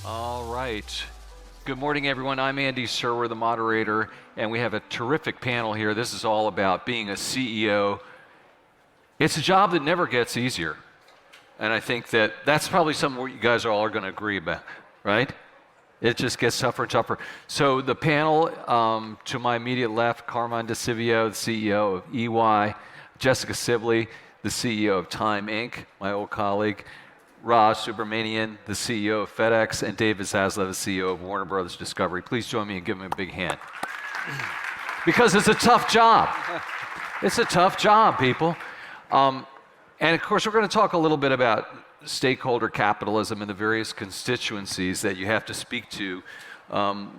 All right. Good morning, everyone. I'm Andy Serwer, the moderator, and we have a terrific panel here. This is all about being a CEO. It's a job that never gets easier, and I think that's probably something where you guys are all going to agree about, right? It just gets tougher and tougher. So the panel, to my immediate left, Carmine Di Sibio, the CEO of EY, Jessica Sibley, the CEO of Time Inc., my old colleague, Raj Subramaniam, the CEO of FedEx, and David Zaslav, the CEO of Warner Brothers Discovery. Please join me and give them a big hand. Because it's a tough job. It's a tough job, people. And of course, we're going to talk a little bit about stakeholder capitalism and the various constituencies that you have to speak to,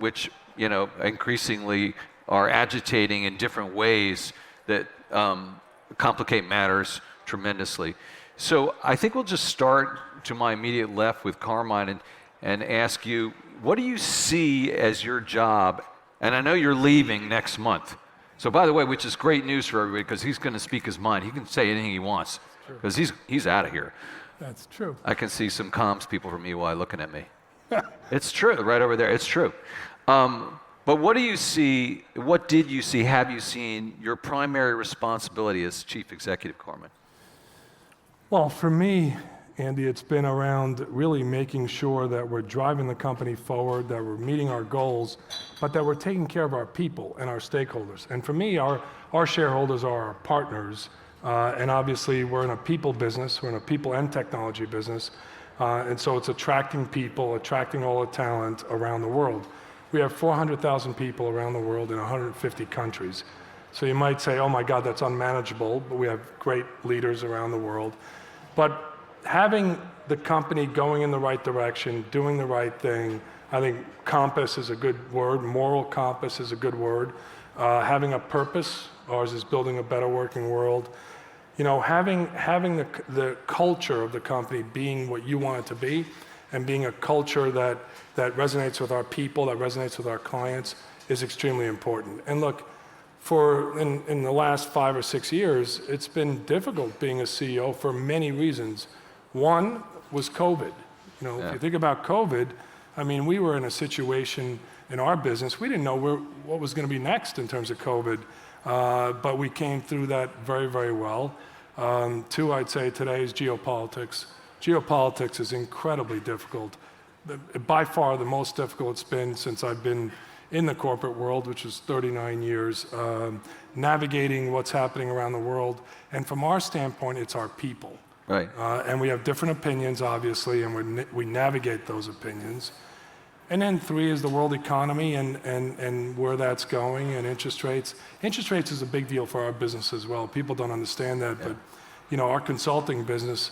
which, increasingly are agitating in different ways that complicate matters tremendously. So I think we'll just start to my immediate left with Carmine and ask you, what do you see as your job? And I know you're leaving next month. So by the way, which is great news for everybody, because he's going to speak his mind. He can say anything he wants, because he's out of here. That's true. I can see some comms people from EY looking at me. It's true, right over there. It's true. But what do you see, what did you see, have you seen your primary responsibility as chief executive, Carmine? Well, for me, Andy, it's been around really making sure that we're driving the company forward, that we're meeting our goals, but that we're taking care of our people and our stakeholders. And for me, our shareholders are our partners. And obviously, we're in a people business. We're in a people and technology business. And so it's attracting people, attracting all the talent around the world. We have 400,000 people around the world in 150 countries. So you might say, oh my God, that's unmanageable, but we have great leaders around the world. But having the company going in the right direction, doing the right thing, I think compass is a good word, moral compass is a good word. Having a purpose, ours is building a better working world. Having the culture of the company being what you want it to be, and being a culture that resonates with our people, that resonates with our clients, is extremely important. And look, in the last 5 or 6 years, it's been difficult being a CEO for many reasons. One was COVID. If you think about COVID, we were in a situation in our business, we didn't know what was going to be next in terms of COVID, but we came through that very, very well. Two, I'd say today is geopolitics. Geopolitics is incredibly difficult. By far the most difficult it's been since I've been in the corporate world, which is 39 years, navigating what's happening around the world. And from our standpoint, it's our people. Right. And we have different opinions, obviously, and we navigate those opinions. And then 3 is the world economy and where that's going, and interest rates. Interest rates is a big deal for our business as well. People don't understand that, but our consulting business,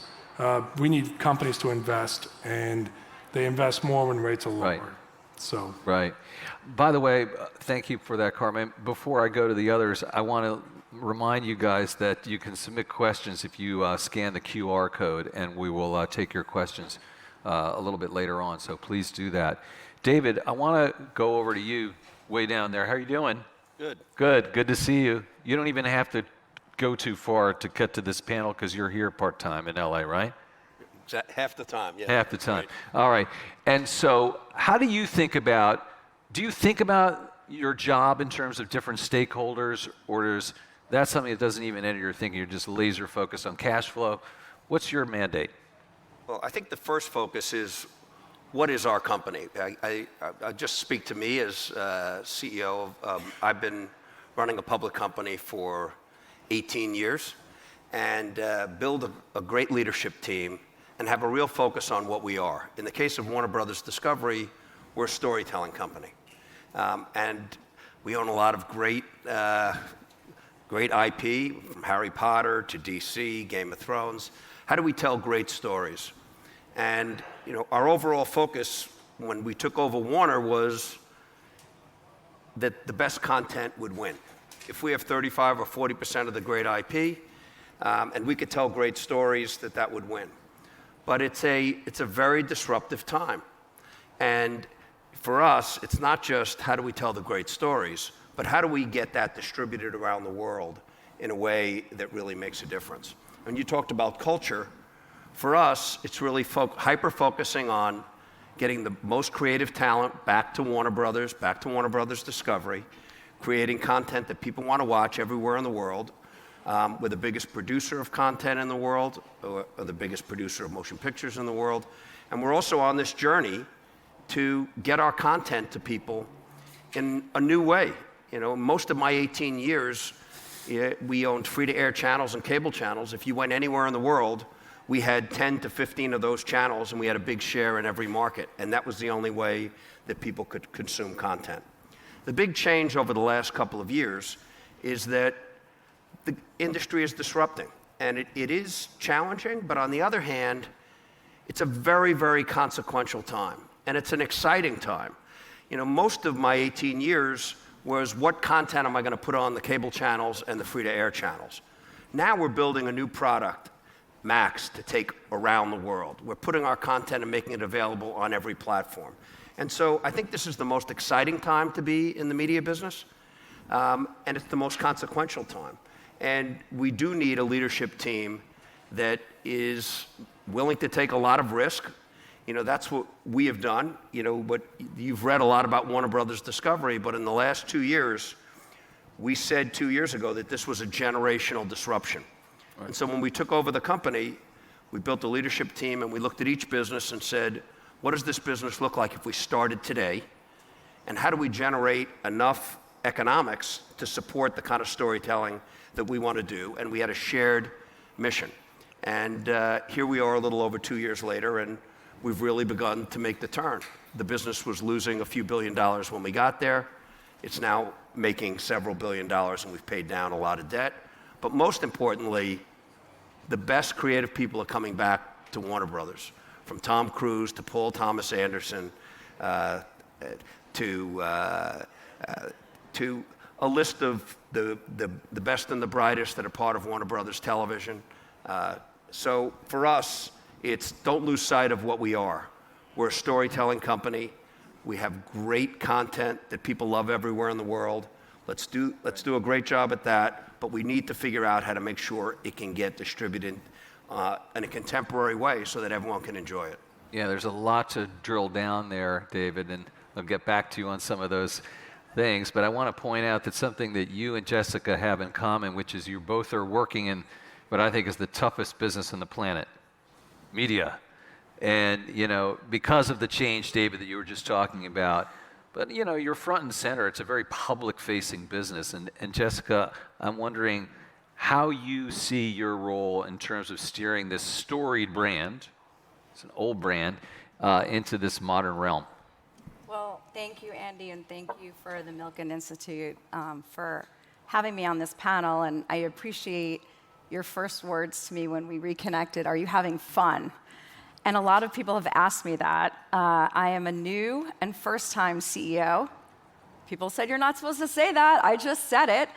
we need companies to invest, and they invest more when rates are lower. Right. So. Right. By the way, thank you for that, Carmine. Before I go to the others, I want to remind you guys that you can submit questions if you scan the QR code, and we will take your questions a little bit later on, so please do that. David, I want to go over to you way down there. How are you doing? Good. Good to see you. You don't even have to go too far to get to this panel because you're here part-time in LA, right? Half the time, yeah. Half the time. Right. All right. And so how do you think about your job in terms of different stakeholders, or is that something that doesn't even enter your thinking? You're just laser focused on cash flow. What's your mandate? Well, I think the first focus is, what is our company? I just speak to me as CEO. I've been running a public company for 18 years and build a great leadership team and have a real focus on what we are. In the case of Warner Brothers Discovery, we're a storytelling company. And we own a lot of great IP, from Harry Potter to DC, Game of Thrones. How do we tell great stories? And our overall focus when we took over Warner was that the best content would win. If we have 35 or 40% of the great IP, and we could tell great stories, that would win. But it's a very disruptive time. And for us, it's not just how do we tell the great stories, but how do we get that distributed around the world in a way that really makes a difference. When you talked about culture, for us, it's really hyper-focusing on getting the most creative talent back to Warner Brothers Discovery, creating content that people want to watch everywhere in the world. We're the biggest producer of content in the world, or the biggest producer of motion pictures in the world. And we're also on this journey to get our content to people in a new way. You know, most of my 18 years, we owned free-to-air channels and cable channels. If you went anywhere in the world, we had 10 to 15 of those channels, and we had a big share in every market. And that was the only way that people could consume content. The big change over the last couple of years is that the industry is disrupting. And it is challenging, but on the other hand, it's a very, very consequential time. And it's an exciting time. You know, most of my 18 years was what content am I going to put on the cable channels and the free-to-air channels. Now we're building a new product, Max, to take around the world. We're putting our content and making it available on every platform. And so I think this is the most exciting time to be in the media business, and it's the most consequential time. And we do need a leadership team that is willing to take a lot of risk. You know, that's what we have done. You know, but you've read a lot about Warner Brothers Discovery, but in the last 2 years, we said 2 years ago that this was a generational disruption. Right. And so when we took over the company, we built a leadership team and we looked at each business and said, what does this business look like if we started today? And how do we generate enough economics to support the kind of storytelling that we want to do? And we had a shared mission. And here we are a little over 2 years later, and we've really begun to make the turn. The business was losing a few $1 billion when we got there. It's now making several $1 billion, and we've paid down a lot of debt. But most importantly, the best creative people are coming back to Warner Brothers, from Tom Cruise to Paul Thomas Anderson to a list of the best and the brightest that are part of Warner Brothers Television. So for us, it's don't lose sight of what we are. We're a storytelling company. We have great content that people love everywhere in the world. Let's do a great job at that, but we need to figure out how to make sure it can get distributed in a contemporary way so that everyone can enjoy it. Yeah, there's a lot to drill down there, David, and I'll get back to you on some of those things, but I want to point out that something that you and Jessica have in common, which is you both are working in what I think is the toughest business on the planet, media. And, you know, because of the change, David, that you were just talking about, but, you know, you're front and center. It's a very public-facing business. And Jessica, I'm wondering how you see your role in terms of steering this storied brand, it's an old brand, into this modern realm. Well, thank you, Andy, and thank you for the Milken Institute for having me on this panel. And I appreciate your first words to me when we reconnected. Are you having fun? And a lot of people have asked me that. I am a new and first-time CEO. People said, you're not supposed to say that. I just said it.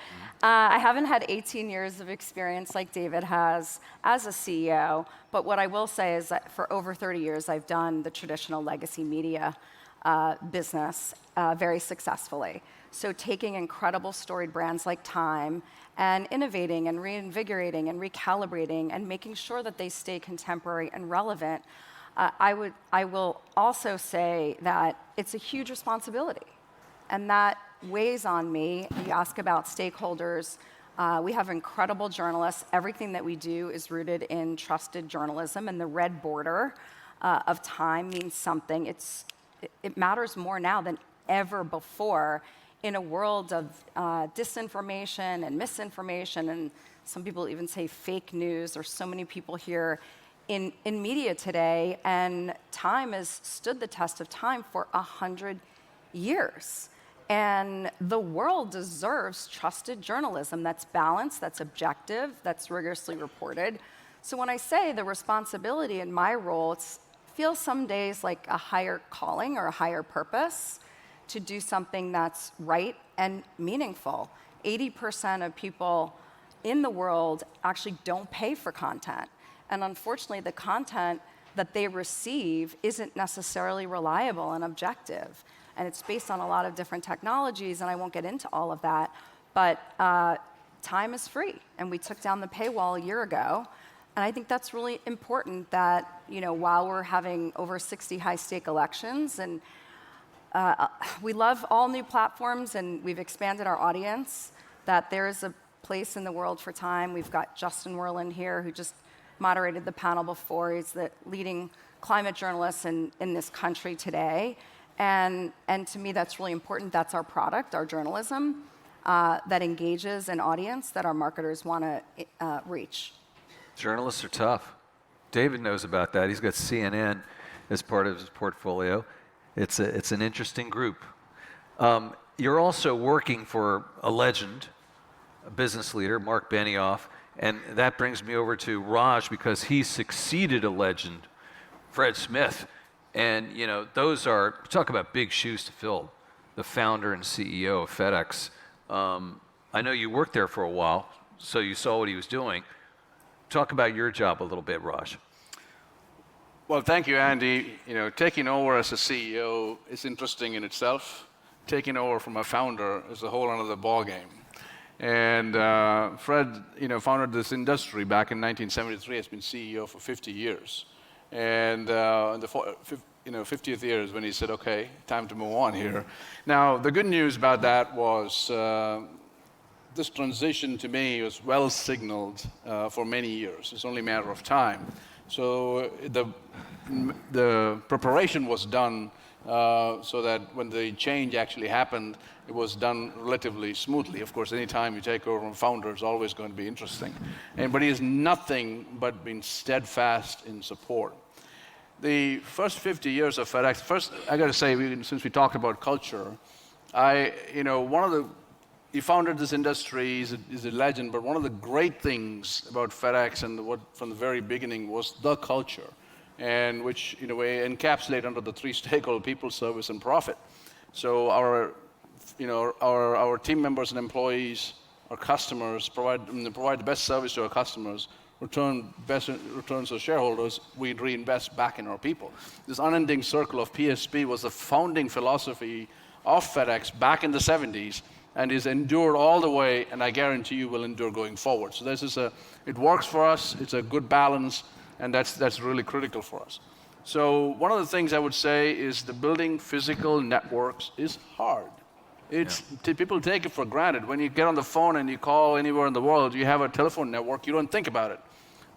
I haven't had 18 years of experience like David has as a CEO, but what I will say is that for over 30 years, I've done the traditional legacy media business very successfully. So taking incredible storied brands like Time and innovating and reinvigorating and recalibrating and making sure that they stay contemporary and relevant, I will also say that it's a huge responsibility. And that weighs on me. You ask about stakeholders. We have incredible journalists. Everything that we do is rooted in trusted journalism, and the red border of Time means something. It matters more now than ever before in a world of disinformation and misinformation, and some people even say fake news. There's so many people here in media today, and Time has stood the test of time for 100 years. And the world deserves trusted journalism that's balanced, that's objective, that's rigorously reported. So when I say the responsibility in my role, it feels some days like a higher calling or a higher purpose to do something that's right and meaningful. 80% of people in the world actually don't pay for content. And unfortunately, the content that they receive isn't necessarily reliable and objective. And it's based on a lot of different technologies, and I won't get into all of that, but Time is free. And we took down the paywall a year ago. And I think that's really important that, while we're having over 60 high-stake elections, and we love all new platforms, and we've expanded our audience, that there is a place in the world for time. We've got Justin Werland here, who just moderated the panel before. He's the leading climate journalist in this country today. And to me, that's really important. That's our product, our journalism, that engages an audience that our marketers want to reach. Journalists are tough. David knows about that. He's got CNN as part of his portfolio. It's an interesting group. You're also working for a legend, a business leader, Mark Benioff, and that brings me over to Raj because he succeeded a legend, Fred Smith. And those are, talk about big shoes to fill, the founder and CEO of FedEx. I know you worked there for a while, so you saw what he was doing. Talk about your job a little bit, Raj. Well, thank you, Andy. Taking over as a CEO is interesting in itself. Taking over from a founder is a whole other ballgame. And Fred, founded this industry back in 1973. Has been CEO for 50 years. And in the 50th year is when he said, "Okay, time to move on here." Now, the good news about that was this transition to me was well signaled for many years. It's only a matter of time. So the preparation was done so that when the change actually happened, it was done relatively smoothly. Of course, any time you take over from founder is always going to be interesting. But he has nothing but been steadfast in support. The first 50 years of FedEx, first I got to say, since we talked about culture, he founded this industry, he's a legend, but one of the great things about FedEx and from the very beginning was the culture, and which in a way encapsulate under the three stakeholder: people, service, and profit. So our team members and employees, our customers provide the best service to our customers, returns to shareholders, we reinvest back in our people. This unending circle of PSP was the founding philosophy of FedEx back in the 70s, and is endured all the way, and I guarantee you will endure going forward. So it works for us, it's a good balance, and that's really critical for us. So one of the things I would say is the building physical networks is hard. People take it for granted. When you get on the phone and you call anywhere in the world, you have a telephone network, you don't think about it.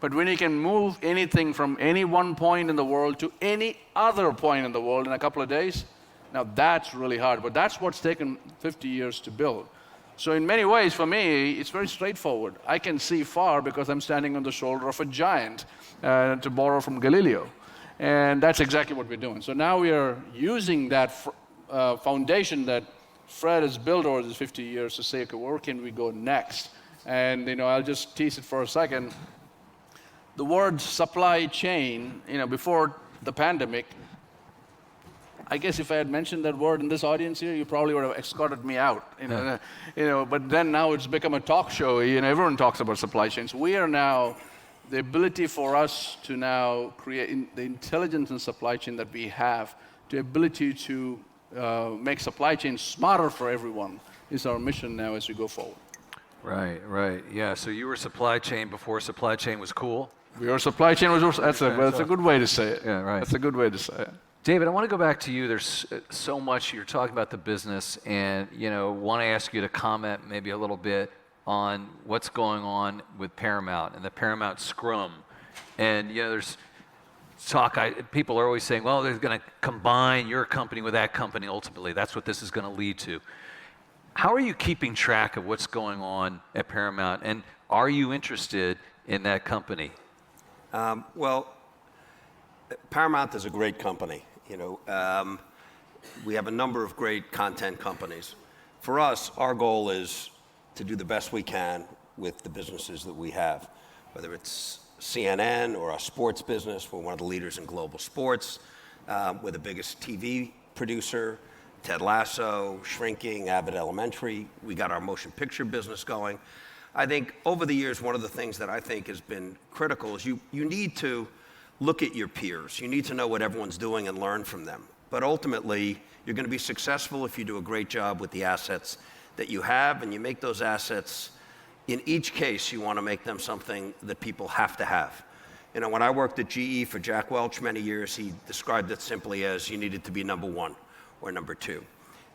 But when you can move anything from any one point in the world to any other point in the world in a couple of days, now that's really hard. But that's what's taken 50 years to build. So in many ways, for me, it's very straightforward. I can see far because I'm standing on the shoulder of a giant, to borrow from Galileo. And that's exactly what we're doing. So now we are using that foundation that Fred has built over these 50 years to say, okay, where can we go next? And I'll just tease it for a second. The word supply chain, before the pandemic, I guess if I had mentioned that word in this audience here, you probably would have escorted me out. But then now it's become a talk show. Everyone talks about supply chains. We are now the ability for us to now create the intelligence in supply chain that we have, the ability to make supply chains smarter for everyone is our mission now as we go forward. Right. Yeah, so you were supply chain before supply chain was cool? We were supply chain, that's a good way to say it. Yeah, right. That's a good way to say it. David, I want to go back to you. There's so much, you're talking about the business, and want to ask you to comment maybe a little bit on what's going on with Paramount and the Paramount Scrum. And there's talk, people are always saying, well, they're going to combine your company with that company ultimately. That's what this is going to lead to. How are you keeping track of what's going on at Paramount, and are you interested in that company? Well, Paramount is a great company. We have a number of great content companies. For us, our goal is to do the best we can with the businesses that we have, whether it's CNN or our sports business. We're one of the leaders in global sports. We're the biggest TV producer. Ted Lasso, Shrinking, Abbott Elementary. We got our motion picture business going. I think over the years, one of the things that I think has been critical is you need to look at your peers. You need to know what everyone's doing and learn from them. But ultimately, you're going to be successful if you do a great job with the assets that you have, and you make those assets, in each case, you want to make them something that people have to have. You know, when I worked at GE for Jack Welch many years, he described it simply as you needed to be number one or number two.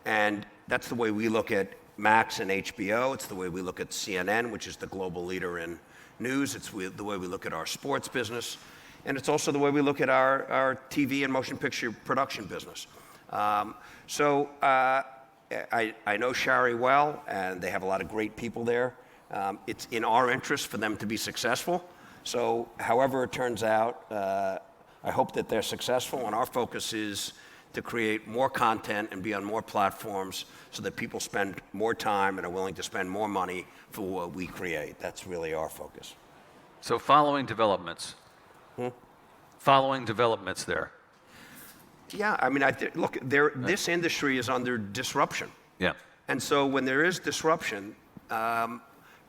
And that's the way we look at Max and HBO. It's the way we look at CNN, which is the global leader in news. It's the way we look at our sports business. And it's also the way we look at our TV and motion picture production business. I know Shari well, and they have a lot of great people there. It's in our interest for them to be successful. So however it turns out, I hope that they're successful, and our focus is to create more content and be on more platforms so that people spend more time and are willing to spend more money for what we create. That's really our focus. So following developments. Following developments there. Yeah, I mean, look, this industry is under disruption. Yeah. And so when there is disruption,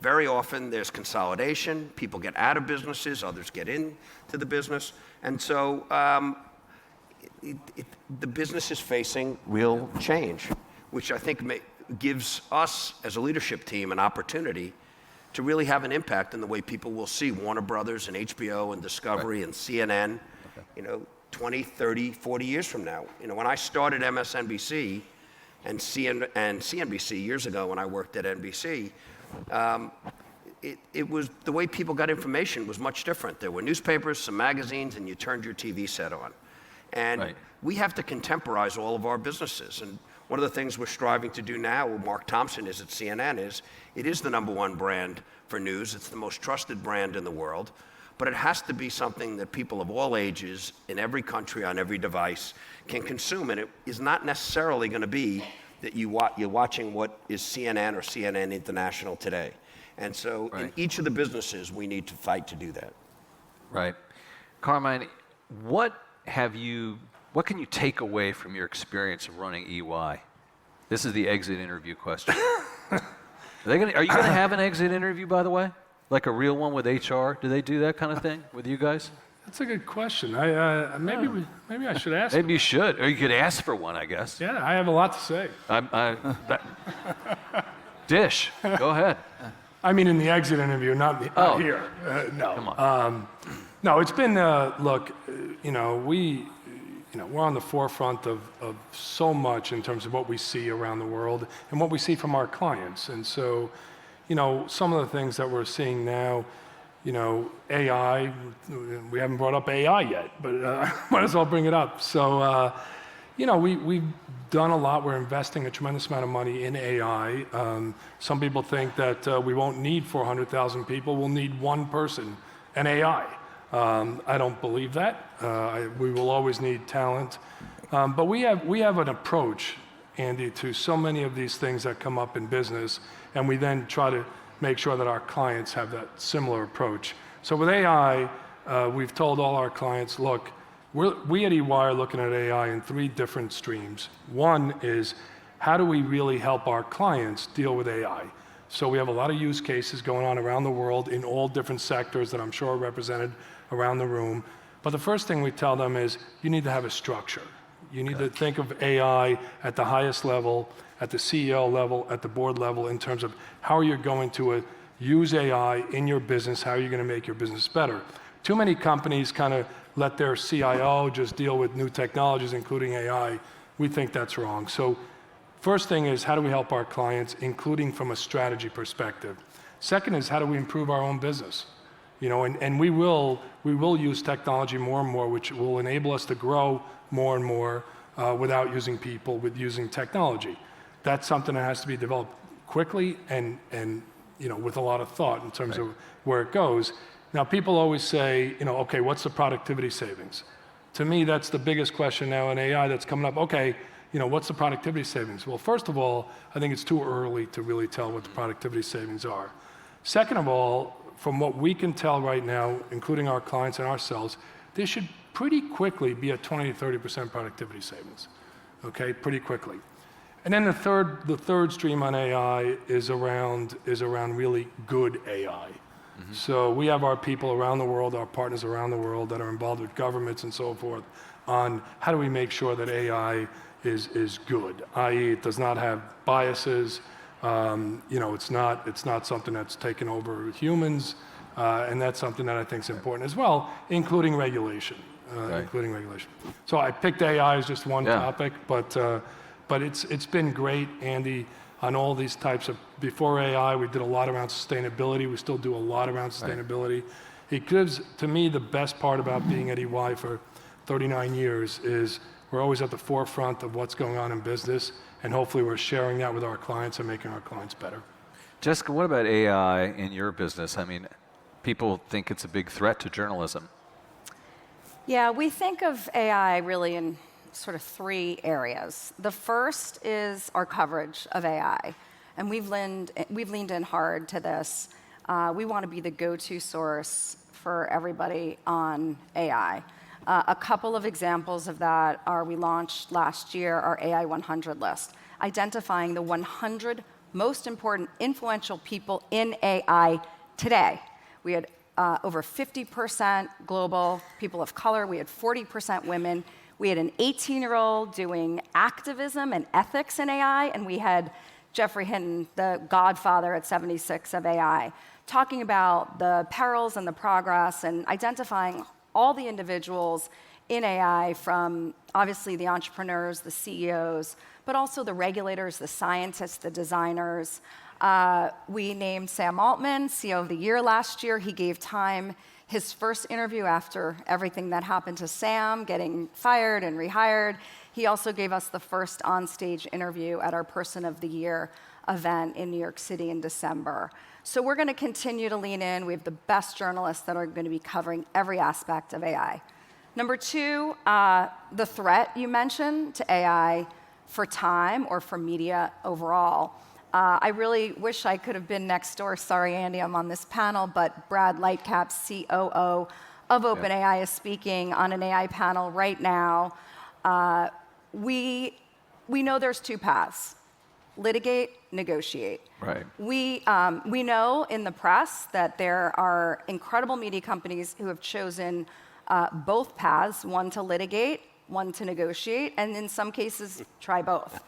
very often there's consolidation. People get out of businesses, others get into the business. And so the business is facing real change, which I think gives us as a leadership team an opportunity to really have an impact in the way people will see Warner Brothers and HBO and Discovery and CNN, you know, 20, 30, 40 years from now. You know, when I started MSNBC and CNBC years ago when I worked at NBC, it was the way people got information was much different. There were newspapers, some magazines, and you turned your TV set on. And we have to contemporize all of our businesses. And one of the things we're striving to do now, Mark Thompson is at CNN, is it is the #1 brand for news. It's the most trusted brand in the world. But it has to be something that people of all ages, in every country, on every device, can consume. And it is not necessarily going to be that you're watching what is CNN or CNN International today. And so in each of the businesses, we need to fight to do that. Right. Carmine, what can you take away from your experience of running EY? This is the exit interview question. Are you going to have an exit interview, by the way? Like a real one with HR? Do they do that kind of thing with you guys? That's a good question. Maybe I should ask. Maybe you should, or you could ask for one, I guess. Yeah, I have a lot to say. Dish, go ahead. I mean, in the exit interview, not here. No. Come on. No, it's been, look, we're on the forefront of so much in terms of what we see around the world and what we see from our clients. And so, some of the things that we're seeing now, AI, we haven't brought up AI yet, but might as well bring it up. So, we've done a lot. We're investing a tremendous amount of money in AI. Some people think that we won't need 400,000 people. We'll need one person and AI. I don't believe that. We will always need talent. But we have an approach, Andy, to so many of these things that come up in business, and we then try to make sure that our clients have that similar approach. So with AI, we've told all our clients, look, we at EY are looking at AI in 3 different streams. One is, how do we really help our clients deal with AI? So we have a lot of use cases going on around the world in all different sectors that I'm sure are represented around the room. But the first thing we tell them is, you need to have a structure. You need to think of AI at the highest level, at the CEO level, at the board level, in terms of how you're going to use AI in your business, how you're going to make your business better. Too many companies kind of let their CIO just deal with new technologies, including AI. We think that's wrong. So first thing is, how do we help our clients, including from a strategy perspective? Second is, how do we improve our own business? And we will use technology more and more, which will enable us to grow more and more without using people, with using technology. That's something that has to be developed quickly and with a lot of thought in terms of where it goes. Now, people always say, okay, what's the productivity savings? To me, that's the biggest question now in AI that's coming up. Okay, what's the productivity savings? Well, first of all, I think it's too early to really tell what the productivity savings are. Second of all, from what we can tell right now, including our clients and ourselves, there should pretty quickly be a 20 to 30% productivity savings, okay, pretty quickly. And then the third stream on AI is around really good AI. Mm-hmm. So we have our people around the world, our partners around the world that are involved with governments and so forth, on how do we make sure that AI is good, i.e. it does not have biases, it's not something that's taken over humans, And that's something that I think is important as well, including regulation. Including regulation. So I picked AI as just one topic, but it's been great, Andy, on all these types of, before AI, we did a lot around sustainability. We still do a lot around sustainability. It gives, to me, the best part about being at EY for 39 years is we're always at the forefront of what's going on in business, and hopefully we're sharing that with our clients and making our clients better. Jessica, what about AI in your business? I mean, people think it's a big threat to journalism. Yeah, we think of AI really in sort of three areas. The first is our coverage of AI, and we've leaned in hard to this. We want to be the go-to source for everybody on AI. A couple of examples of that are we launched last year our AI 100 list, identifying the 100 most important influential people in AI today. We had over 50% global people of color. We had 40% women. We had an 18-year-old doing activism and ethics in AI, and we had Jeffrey Hinton, the godfather at 76 of AI, talking about the perils and the progress and identifying all the individuals in AI, from obviously the entrepreneurs, the CEOs, but also the regulators, the scientists, the designers. We named Sam Altman CEO of the Year last year. He gave Time his first interview after everything that happened to Sam, getting fired and rehired. He also gave us the first on-stage interview at our Person of the Year event in New York City in December. So we're going to continue to lean in. We have the best journalists that are going to be covering every aspect of AI. Number two, the threat you mentioned to AI for Time or for media overall. I really wish I could have been next door. Sorry, Andy, I'm on this panel, but Brad Lightcap, COO of OpenAI, is speaking on an AI panel right now. We know there's two paths: litigate, negotiate. Right. We know in the press that there are incredible media companies who have chosen both paths, one to litigate, one to negotiate, and in some cases, try both.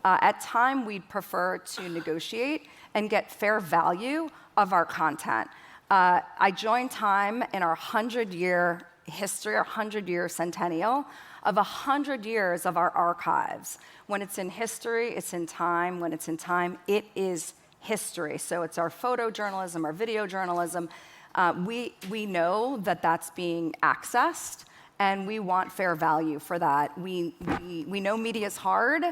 At Time, we'd prefer to negotiate and get fair value of our content. I joined Time in our 100-year history, our 100-year centennial of 100 years of our archives. When it's in history, it's in Time. When it's in Time, it is history. So it's our photojournalism, our video journalism. We know that that's being accessed, and we want fair value for that. We know media is hard.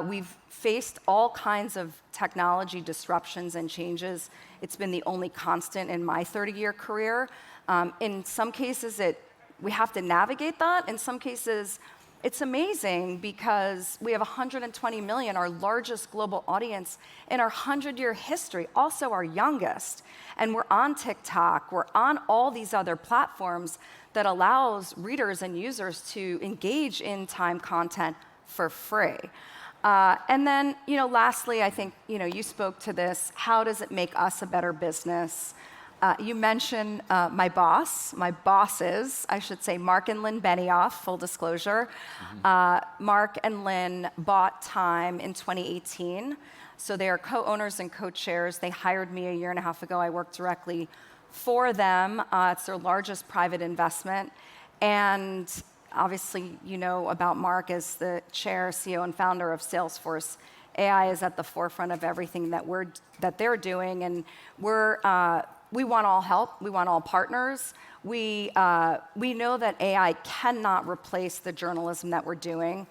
We've faced all kinds of technology disruptions and changes. It's been the only constant in my 30-year career. In some cases, we have to navigate that. In some cases, it's amazing because we have 120 million, our largest global audience in our 100-year history, also our youngest. And we're on TikTok, we're on all these other platforms that allows readers and users to engage in Time content for free. And then, lastly, I think, you spoke to this. How does it make us a better business? You mentioned my bosses, I should say, Mark and Lynn Benioff, full disclosure. Mark and Lynn bought Time in 2018. So they are co-owners and co-chairs. They hired me a year and a half ago. I worked directly for them. It's their largest private investment. And obviously, you know about Mark as the chair, CEO, and founder of Salesforce. AI is at the forefront of everything that they're doing, and we want all help. We want all partners. We know that AI cannot replace the journalism that we're doing.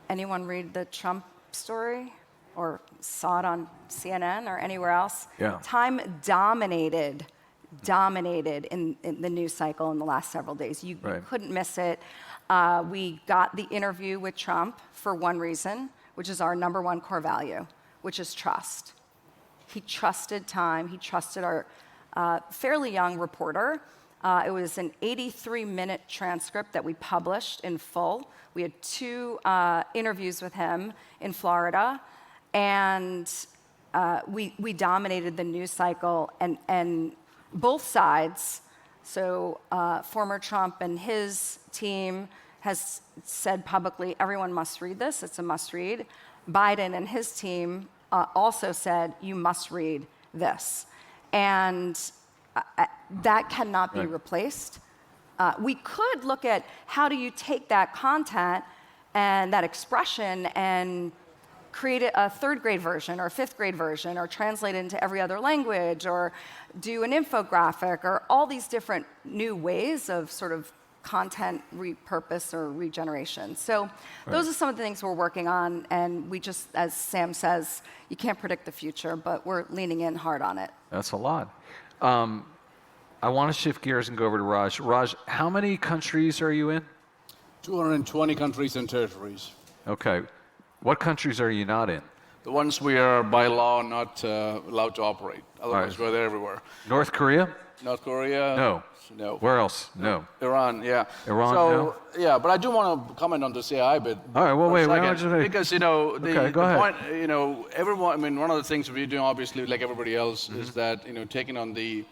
Anyone read the Trump story or saw it on CNN or anywhere else? Yeah. Time dominated in the news cycle in the last several days. You couldn't miss it. We got the interview with Trump for one reason, which is our number one core value, which is trust. He trusted Time. He trusted our fairly young reporter. It was an 83-minute transcript that we published in full. We had 2 interviews with him in Florida, and we dominated the news cycle, and both sides, so former Trump and his team has said publicly, everyone must read this, it's a must read. Biden and his team also said, you must read this. And that cannot be replaced. We could look at how do you take that content and that expression and create a third grade version or fifth grade version or translate it into every other language or do an infographic or all these different new ways of sort of content repurpose or regeneration. So those are some of the things we're working on, and we just, as Sam says, you can't predict the future, but we're leaning in hard on it. That's a lot. I want to shift gears and go over to Raj. Raj, how many countries are you in? 220 countries and territories. Okay. What countries are you not in? The ones we are by law not allowed to operate. Otherwise, we're there everywhere. North Korea? North Korea? No. No. Where else? No. Iran, yeah. Iran, so, no? Yeah, but I do want to comment on this AI bit. All right, well, wait. Because, the go ahead. point, everyone, I mean, one of the things we're doing, obviously, like everybody else, is that, taking on the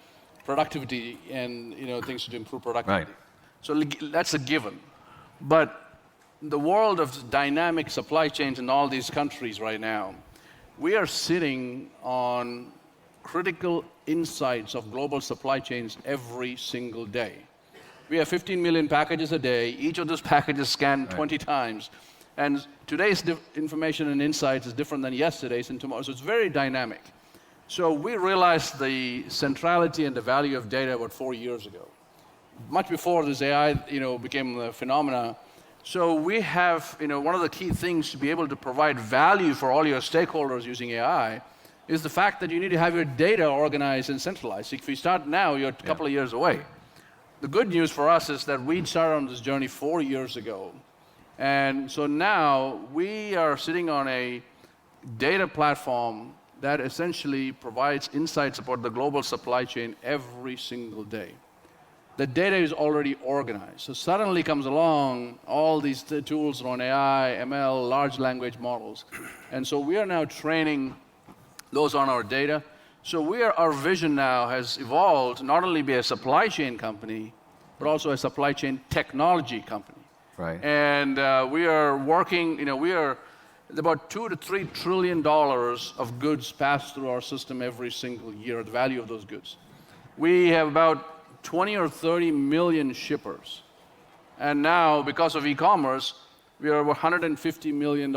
productivity and, things to improve productivity. Right. So that's a given. But the world of dynamic supply chains in all these countries right now, we are sitting on critical insights of global supply chains every single day. We have 15 million packages a day. Each of those packages scanned 20 times. And today's information and insights is different than yesterday's and tomorrow's. So it's very dynamic. So we realized the centrality and the value of data about 4 years ago, much before this AI became a phenomena. So we have, one of the key things to be able to provide value for all your stakeholders using AI is the fact that you need to have your data organized and centralized. If you start now, you're a couple of years away. The good news for us is that we started on this journey 4 years ago. And so now we are sitting on a data platform that essentially provides insights about the global supply chain every single day. The data is already organized. So suddenly comes along all these tools around AI, ML, large language models. And so we are now training those on our data. So our vision now has evolved not only be a supply chain company, but also a supply chain technology company. Right. And we are working, we are about $2 to $3 trillion of goods passed through our system every single year, the value of those goods. We have about 20 or 30 million shippers. And now, because of e-commerce, we are 150 million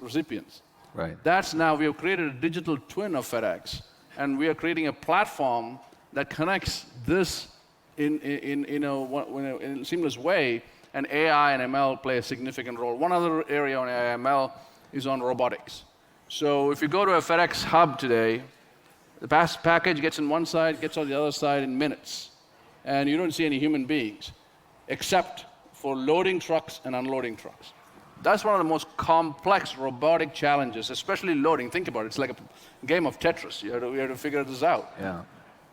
recipients. Right. That's now, we have created a digital twin of FedEx, and we are creating a platform that connects this in a seamless way, and AI and ML play a significant role. One other area on AI and ML is on robotics. So if you go to a FedEx hub today, the package gets on one side, gets on the other side in minutes, and you don't see any human beings, except for loading trucks and unloading trucks. That's one of the most complex robotic challenges, especially loading. Think about it. It's like a game of Tetris. You have to figure this out. Yeah.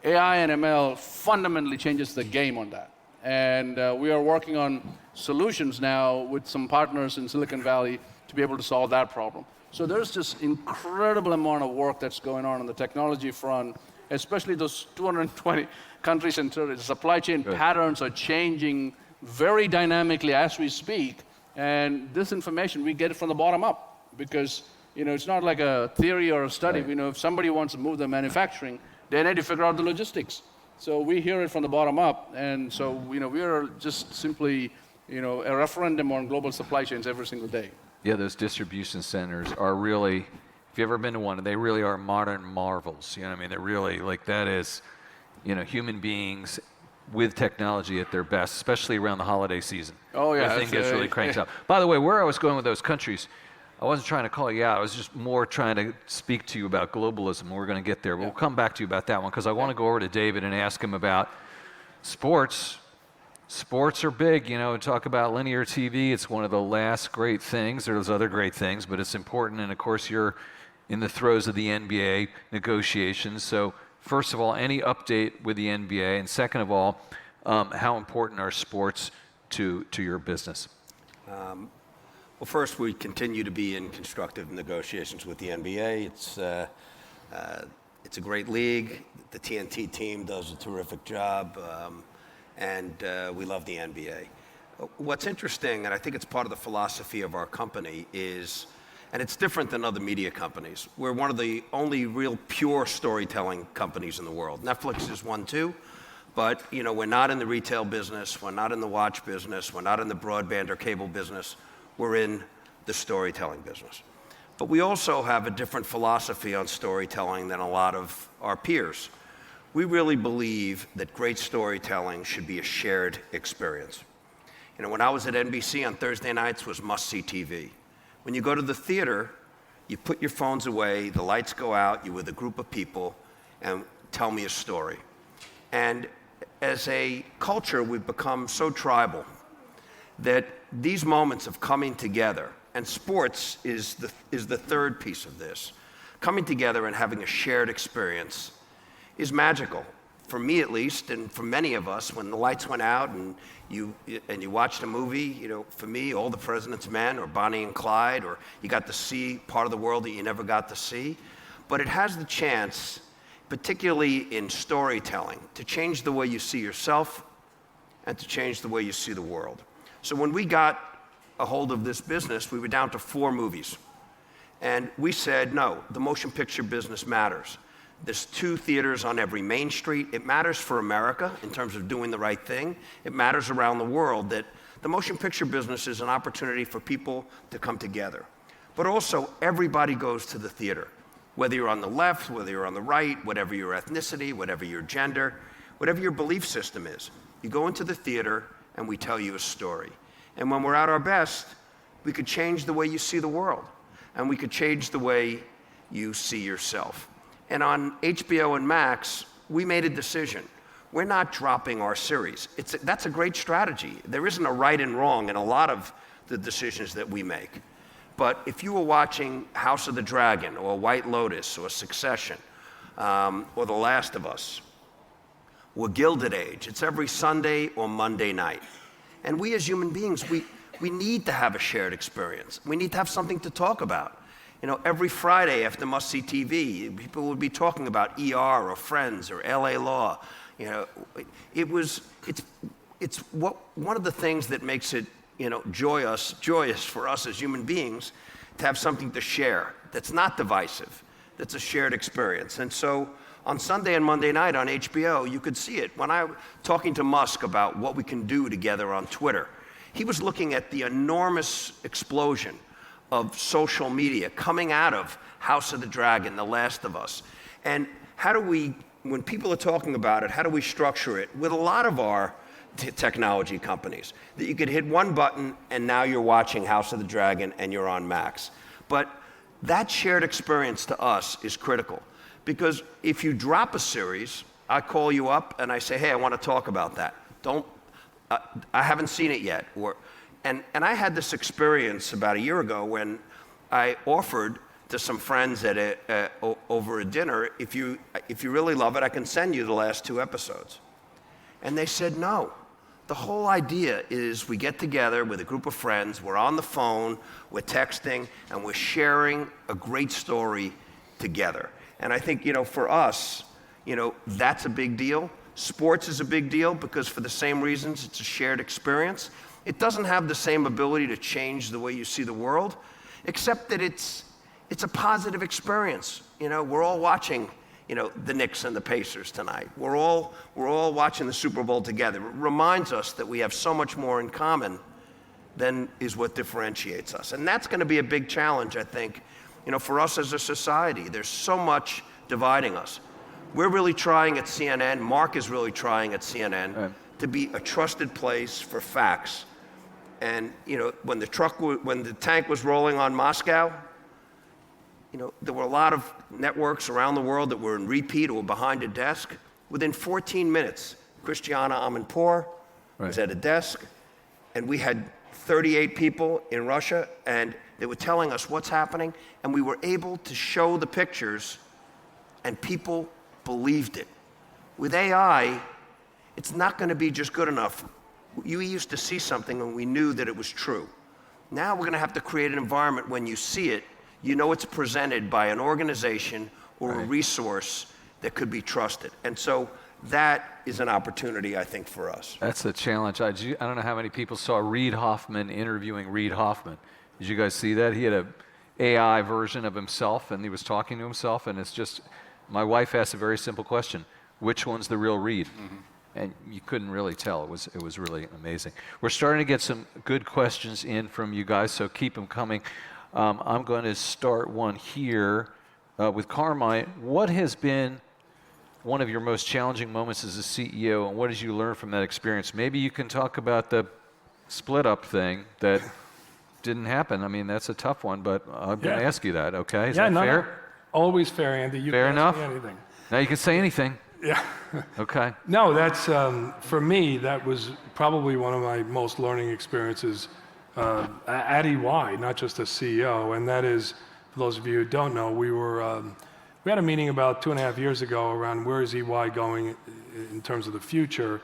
AI and ML fundamentally changes the game on that. And we are working on solutions now with some partners in Silicon Valley to be able to solve that problem. So there's this incredible amount of work that's going on the technology front, especially those 220 countries and territories. The supply chain patterns are changing very dynamically as we speak. And this information, we get it from the bottom up because, it's not like a theory or a study. Right. If somebody wants to move their manufacturing, they need to figure out the logistics. So we hear it from the bottom up. And so, we are just simply, a referendum on global supply chains every single day. Yeah, those distribution centers are really, if you've ever been to one, they really are modern marvels. They're really, that is, human beings with technology at their best, especially around the holiday season. Oh, yeah. The thing gets really cranked up. By the way, where I was going with those countries, I wasn't trying to call you out. I was just more trying to speak to you about globalism. We're going to get there. We'll come back to you about that one because I want to go over to David and ask him about sports. Sports are big, talk about linear TV. It's one of the last great things. There's other great things, but it's important. And of course, you're in the throes of the NBA negotiations. So first of all, any update with the NBA? And second of all, how important are sports to your business? Well, first, we continue to be in constructive negotiations with the NBA. It's a great league. The TNT team does a terrific job, and we love the NBA. What's interesting, and I think it's part of the philosophy of our company, is, And it's different than other media companies. We're one of the only real pure storytelling companies in the world. Netflix is one too, but we're not in the retail business, we're not in the watch business, we're not in the broadband or cable business, we're in the storytelling business. But we also have a different philosophy on storytelling than a lot of our peers. We really believe that great storytelling should be a shared experience. When I was at NBC on Thursday nights was must-see TV. When you go to the theater, you put your phones away, the lights go out, you're with a group of people, and tell me a story. And as a culture, we've become so tribal that these moments of coming together, and sports is the third piece of this, coming together and having a shared experience is magical. For me at least, and for many of us, when the lights went out and you watched a movie, for me, All the President's Men or Bonnie and Clyde, or you got to see part of the world that you never got to see. But it has the chance, particularly in storytelling, to change the way you see yourself and to change the way you see the world. So when we got a hold of this business, we were down to 4 movies. And we said, no, the motion picture business matters. There's 2 theaters on every main street. It matters for America in terms of doing the right thing. It matters around the world that the motion picture business is an opportunity for people to come together. But also, everybody goes to the theater, whether you're on the left, whether you're on the right, whatever your ethnicity, whatever your gender, whatever your belief system is. You go into the theater and we tell you a story. And when we're at our best, we could change the way you see the world, and we could change the way you see yourself. And on HBO and Max, we made a decision. We're not dropping our series. That's a great strategy. There isn't a right and wrong in a lot of the decisions that we make. But if you were watching House of the Dragon or White Lotus or Succession or The Last of Us or Gilded Age, it's every Sunday or Monday night. And we as human beings, we need to have a shared experience. We need to have something to talk about. Every Friday after must-see TV, people would be talking about ER or Friends or LA Law. It's one of the things that makes it, joyous for us as human beings to have something to share that's not divisive, that's a shared experience. And so on Sunday and Monday night on HBO, you could see it. When I was talking to Musk about what we can do together on Twitter, he was looking at the enormous explosion of social media coming out of House of the Dragon, The Last of Us. And how do we, when people are talking about it, how do we structure it with a lot of our technology companies? That you could hit one button and now you're watching House of the Dragon and you're on Max. But that shared experience to us is critical. Because if you drop a series, I call you up and I say, hey, I want to talk about that. I haven't seen it yet. And I had this experience about a year ago when I offered to some friends at over a dinner, if you really love it, I can send you the last 2 episodes. And they said no. The whole idea is we get together with a group of friends, we're on the phone, we're texting, and we're sharing a great story together. And I think, for us, that's a big deal. Sports is a big deal because for the same reasons, it's a shared experience. It doesn't have the same ability to change the way you see the world, except that it's a positive experience. We're all watching, the Knicks and the Pacers tonight. We're all watching the Super Bowl together. It reminds us that we have so much more in common than is what differentiates us. And that's going to be a big challenge, I think, for us as a society. There's so much dividing us. We're really trying at CNN, Mark is really trying at CNN to be a trusted place for facts. And when the tank was rolling on Moscow, there were a lot of networks around the world that were in repeat or behind a desk. Within 14 minutes, Christiana Amanpour was at a desk, and we had 38 people in Russia, and they were telling us what's happening, and we were able to show the pictures, and people believed it. With AI, it's not going to be just good enough. You used to see something and we knew that it was true. Now we're going to have to create an environment when you see it, it's presented by an organization or a resource that could be trusted. And so that is an opportunity, I think, for us. That's a challenge. I don't know how many people saw Reid Hoffman interviewing Reid Hoffman. Did you guys see that? He had AI version of himself, and he was talking to himself, and it's just, my wife asked a very simple question: which one's the real Reed? And you couldn't really tell. It was really amazing. We're starting to get some good questions in from you guys, so keep them coming. I'm going to start one here with Carmine. What has been one of your most challenging moments as a CEO, and what did you learn from that experience? Maybe you can talk about the split up thing that didn't happen. I mean, that's a tough one, but I'm going to ask you that, okay? Is that fair? No, always fair, Andy. You Fair can enough? ask me anything. Now you can say anything. Yeah. Okay. No, that's, for me, that was probably one of my most learning experiences at EY, not just as CEO, and that is, for those of you who don't know, we had a meeting about 2.5 years ago around where is EY going in terms of the future,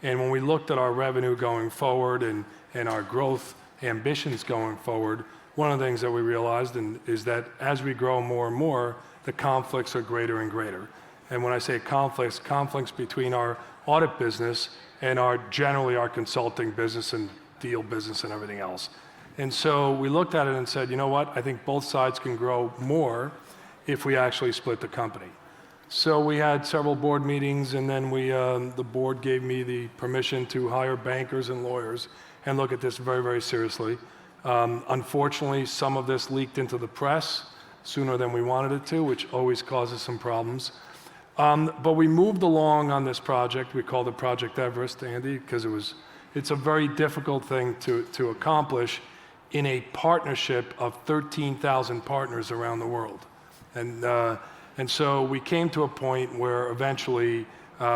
and when we looked at our revenue going forward and our growth ambitions going forward, one of the things that we realized is that as we grow more and more, the conflicts are greater and greater. And when I say conflicts between our audit business and generally our consulting business and deal business and everything else. And so we looked at it and said, you know what, I think both sides can grow more if we actually split the company. So we had several board meetings, and then the board gave me the permission to hire bankers and lawyers and look at this very, very seriously. Unfortunately, some of this leaked into the press sooner than we wanted it to, which always causes some problems. But we moved along on this project. We called it Project Everest, Andy, because it's a very difficult thing to accomplish in a partnership of 13,000 partners around the world. And so we came to a point where eventually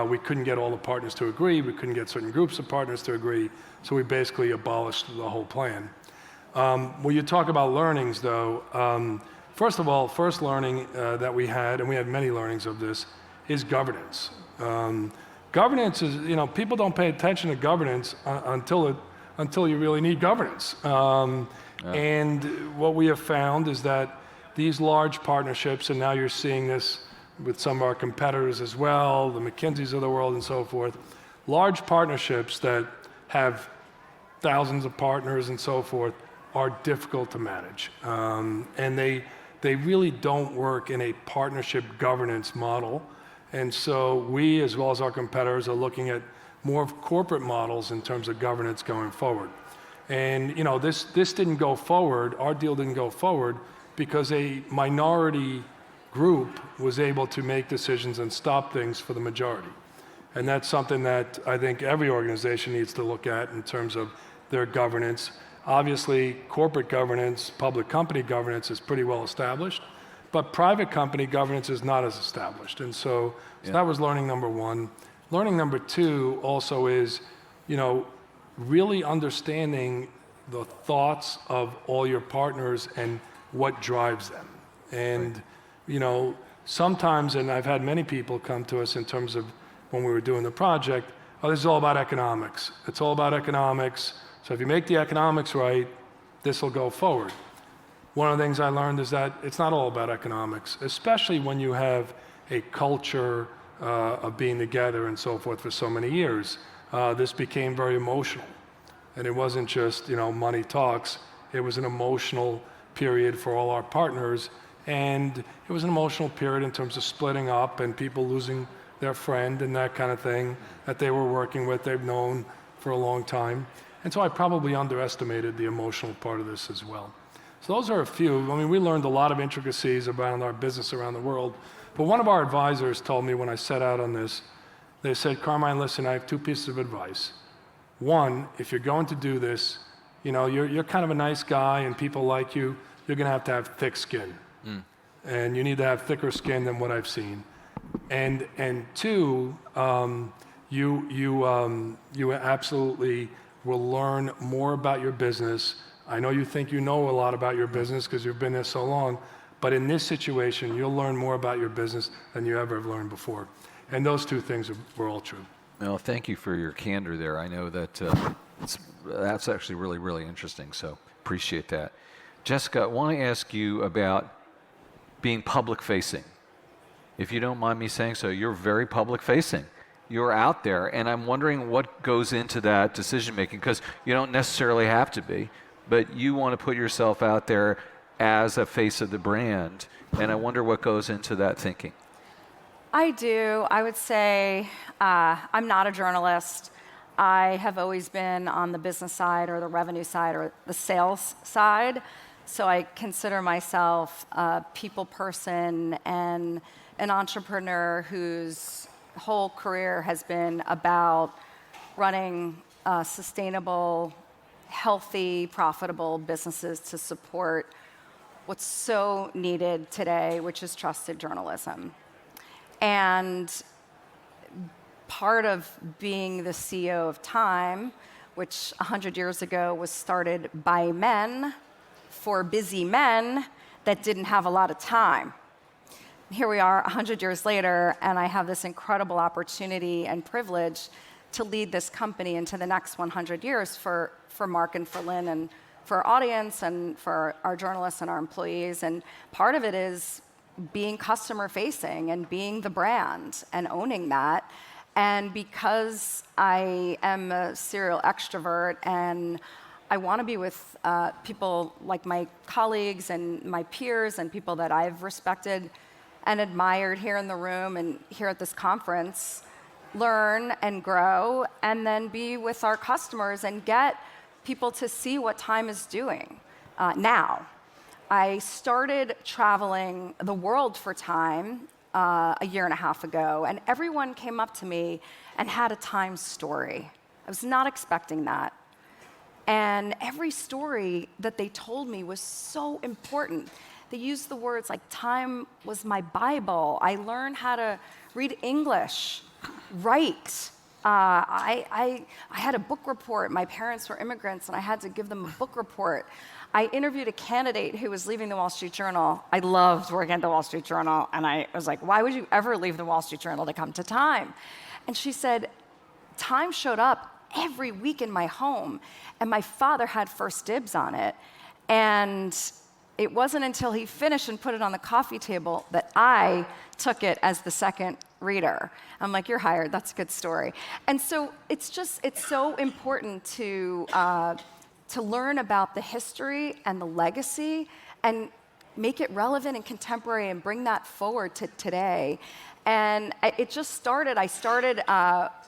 we couldn't get all the partners to agree. We couldn't get certain groups of partners to agree. So we basically abolished the whole plan. When you talk about learnings, though, first of all, first learning that we had, and we had many learnings of this, is governance. Governance is, people don't pay attention to governance until you really need governance. And what we have found is that these large partnerships, and now you're seeing this with some of our competitors as well, the McKinseys of the world and so forth, large partnerships that have thousands of partners and so forth are difficult to manage. And they really don't work in a partnership governance model. And so we, as well as our competitors, are looking at more of corporate models in terms of governance going forward. And this didn't go forward, our deal didn't go forward, because a minority group was able to make decisions and stop things for the majority. And that's something that I think every organization needs to look at in terms of their governance. Obviously, corporate governance, public company governance is pretty well established, but private company governance is not as established. And so that was learning number one. Learning number two also is, really understanding the thoughts of all your partners and what drives them. And, sometimes, and I've had many people come to us in terms of when we were doing the project, this is all about economics. It's all about economics. So if you make the economics right, this will go forward. One of the things I learned is that it's not all about economics, especially when you have a culture of being together and so forth for so many years. This became very emotional. And it wasn't just, money talks. It was an emotional period for all our partners. And it was an emotional period in terms of splitting up and people losing their friend and that kind of thing that they were working with, they've known for a long time. And so I probably underestimated the emotional part of this as well. So those are a few. We learned a lot of intricacies about our business around the world. But one of our advisors told me when I set out on this, they said, Carmine, listen, I have two pieces of advice. One, if you're going to do this, you're kind of a nice guy and people like you, you're going to have thick skin. And you need to have thicker skin than what I've seen. And two, you absolutely will learn more about your business. I know you think you know a lot about your business because you've been there so long, but in this situation, you'll learn more about your business than you ever have learned before. And those two things were all true. Well, thank you for your candor there. I know that that's actually really, really interesting, so appreciate that. Jessica, I want to ask you about being public-facing. If you don't mind me saying so, you're very public-facing. You're out there, and I'm wondering what goes into that decision-making, because you don't necessarily have to be, but you want to put yourself out there as a face of the brand. And I wonder what goes into that thinking. I do. I would say I'm not a journalist. I have always been on the business side or the revenue side or the sales side. So I consider myself a people person and an entrepreneur whose whole career has been about running sustainable, healthy, profitable businesses to support what's so needed today, which is trusted journalism. And part of being the CEO of Time, which 100 years ago was started by men for busy men that didn't have a lot of time. Here we are 100 years later, and I have this incredible opportunity and privilege to lead this company into the next 100 years for Mark and for Lynn and for our audience and for our journalists and our employees. And part of it is being customer facing and being the brand and owning that. And because I am a serial extrovert and I want to be with people like my colleagues and my peers and people that I've respected and admired here in the room and here at this conference, learn and grow, and then be with our customers and get people to see what Time is doing now. I started traveling the world for Time a year and a half ago, and everyone came up to me and had a Time story. I was not expecting that. And every story that they told me was so important. They used the words like, Time was my Bible. I learned how to read English, write. I had a book report. My parents were immigrants, and I had to give them a book report. I interviewed a candidate who was leaving the Wall Street Journal. I loved working at the Wall Street Journal, and I was like, why would you ever leave the Wall Street Journal to come to Time? And she said, Time showed up every week in my home, and my father had first dibs on it. And it wasn't until he finished and put it on the coffee table that I took it as the second reader. I'm like, you're hired, that's a good story. And so it's so important to learn about the history and the legacy and make it relevant and contemporary and bring that forward to today. And it just started, I started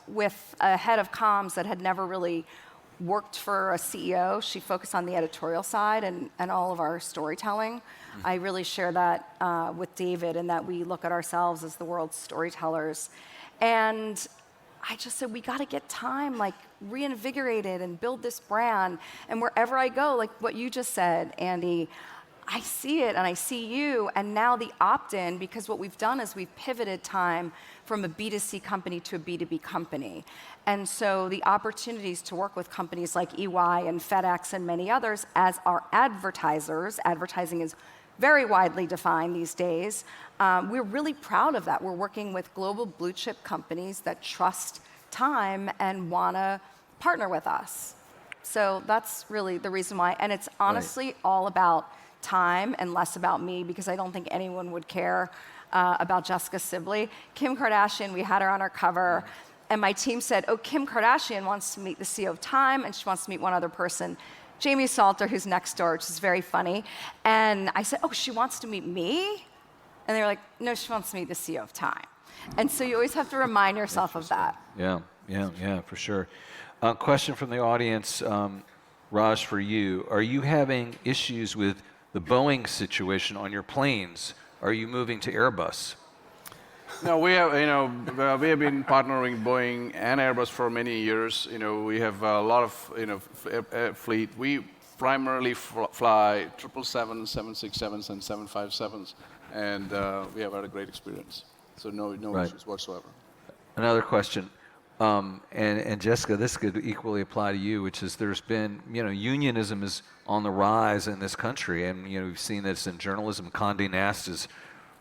with a head of comms that had never really worked for a CEO. She focused on the editorial side and all of our storytelling. I really share that with David, and that we look at ourselves as the world's storytellers. And I just said, we got to get Time like reinvigorated and build this brand. And wherever I go, like what you just said, Andy, I see it and I see you. And now the opt-in, because what we've done is we've pivoted Time from a B2C company to a B2B company. And so the opportunities to work with companies like EY and FedEx and many others as our advertisers, advertising is very widely defined these days, we're really proud of that. We're working with global blue chip companies that trust Time and want to partner with us. So that's really the reason why. And it's honestly all about Time and less about me, because I don't think anyone would care about Jessica Sibley. Kim Kardashian, we had her on our cover, and my team said, oh, Kim Kardashian wants to meet the CEO of Time, and she wants to meet one other person, Jamie Salter, who's next door, which is very funny. And I said, oh, she wants to meet me? And they were like, no, she wants to meet the CEO of Time. And so you always have to remind yourself of that. Yeah, for sure. Question from the audience, Raj, for you. Are you having issues with the Boeing situation on your planes? Are you moving to Airbus? No, we have been partnering Boeing and Airbus for many years. We have a lot of fleet. We primarily fly 777, 767s, and 757s, and we have had a great experience. So no issues whatsoever. Another question, and Jessica, this could equally apply to you, which is there's been, unionism is on the rise in this country, and we've seen this in journalism. Condé Nast is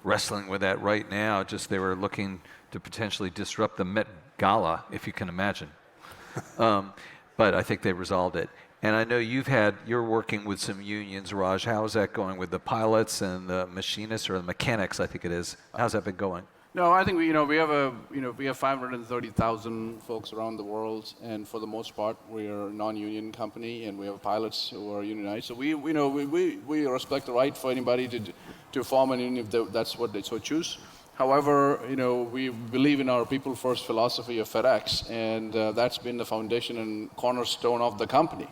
wrestling with that right now. Just they were looking to potentially disrupt the Met Gala, if you can imagine. But I think they resolved it. And I know you're working with some unions, Raj. How is that going with the pilots and the machinists, or the mechanics, I think it is? How's that been going? No, I think we have 530,000 folks around the world, and for the most part, we are a non-union company, and we have pilots who are unionized. So we respect the right for anybody to form a union if that's what they so choose. However, we believe in our people first philosophy of FedEx, and that's been the foundation and cornerstone of the company.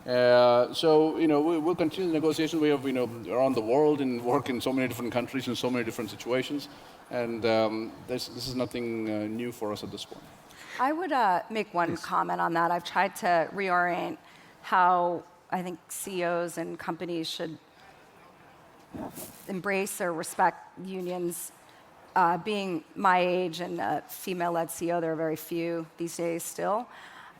We'll continue the negotiations. We have, around the world and work in so many different countries in so many different situations. And this is nothing new for us at this point. I would make one comment on that. I've tried to reorient how I think CEOs and companies should embrace or respect unions. Being my age and a female-led CEO, there are very few these days still.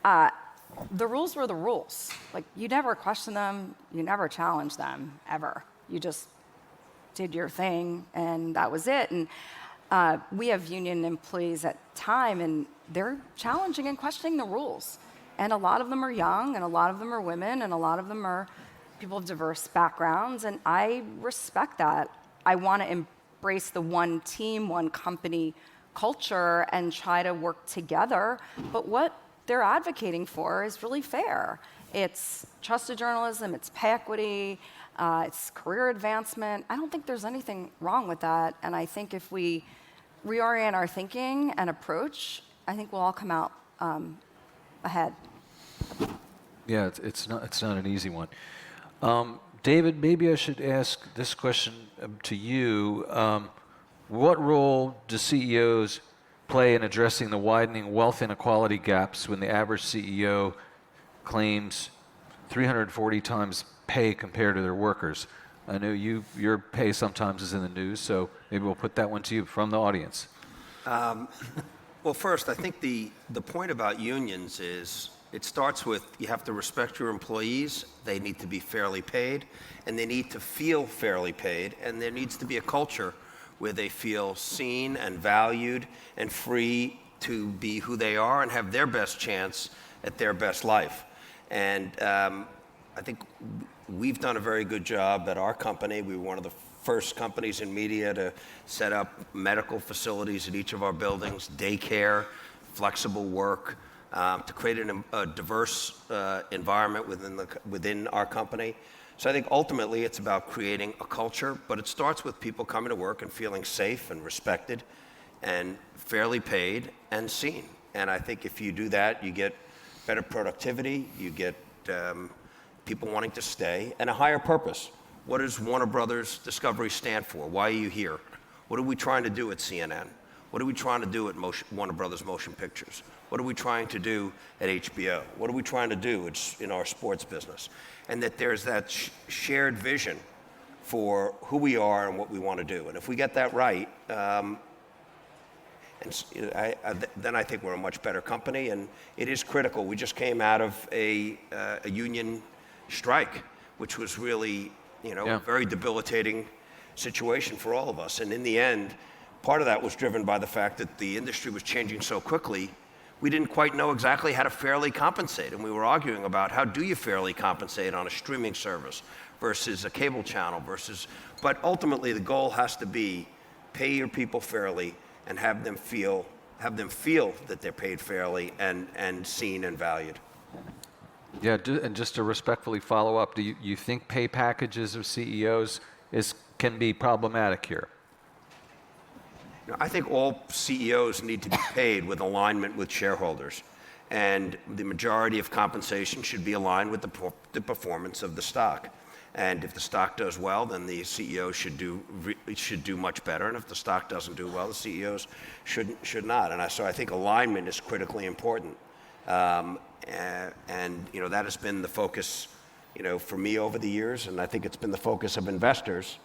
The rules were the rules. Like, you never question them, you never challenge them, ever. You just did your thing, and that was it. And we have union employees at time, and they're challenging and questioning the rules. And a lot of them are young, and a lot of them are women, and a lot of them are people of diverse backgrounds, and I respect that. I want to embrace the one team, one company culture and try to work together, but what they're advocating for is really fair. It's trusted journalism, it's pay equity, it's career advancement. I don't think there's anything wrong with that, and I think if we reorient our thinking and approach, I think we'll all come out ahead. Yeah, it's not an easy one. David, maybe I should ask this question to you. What role do CEOs play in addressing the widening wealth inequality gaps when the average CEO claims 340 times pay compared to their workers? I know your pay sometimes is in the news, so maybe we'll put that one to you from the audience. Well, first, I think the point about unions is it starts with you have to respect your employees, they need to be fairly paid, and they need to feel fairly paid, and there needs to be a culture where they feel seen and valued and free to be who they are and have their best chance at their best life. And I think we've done a very good job at our company. We were one of the first companies in media to set up medical facilities at each of our buildings, daycare, flexible work, to create a diverse environment within our company. So I think ultimately it's about creating a culture, but it starts with people coming to work and feeling safe and respected and fairly paid and seen. And I think if you do that, you get better productivity, you get people wanting to stay, and a higher purpose. What does Warner Brothers Discovery stand for? Why are you here? What are we trying to do at CNN? What are we trying to do at Warner Brothers Motion Pictures? What are we trying to do at HBO? What are we trying to do in our sports business? And that there's that shared vision for who we are and what we want to do. And if we get that right, then I think we're a much better company. And it is critical. We just came out of a union strike, which was really, very debilitating situation for all of us. And in the end, part of that was driven by the fact that the industry was changing so quickly, we didn't quite know exactly how to fairly compensate. And we were arguing about how do you fairly compensate on a streaming service versus a cable channel but ultimately the goal has to be pay your people fairly and have them feel that they're paid fairly and seen and valued. Yeah, and just to respectfully follow up, do you think pay packages of CEOs can be problematic here? I think all CEOs need to be paid with alignment with shareholders, and the majority of compensation should be aligned with the performance of the stock. And if the stock does well, then the CEO should do much better, and if the stock doesn't do well, the CEOs should not. And so I think alignment is critically important, and that has been the focus, for me over the years, and I think it's been the focus of investors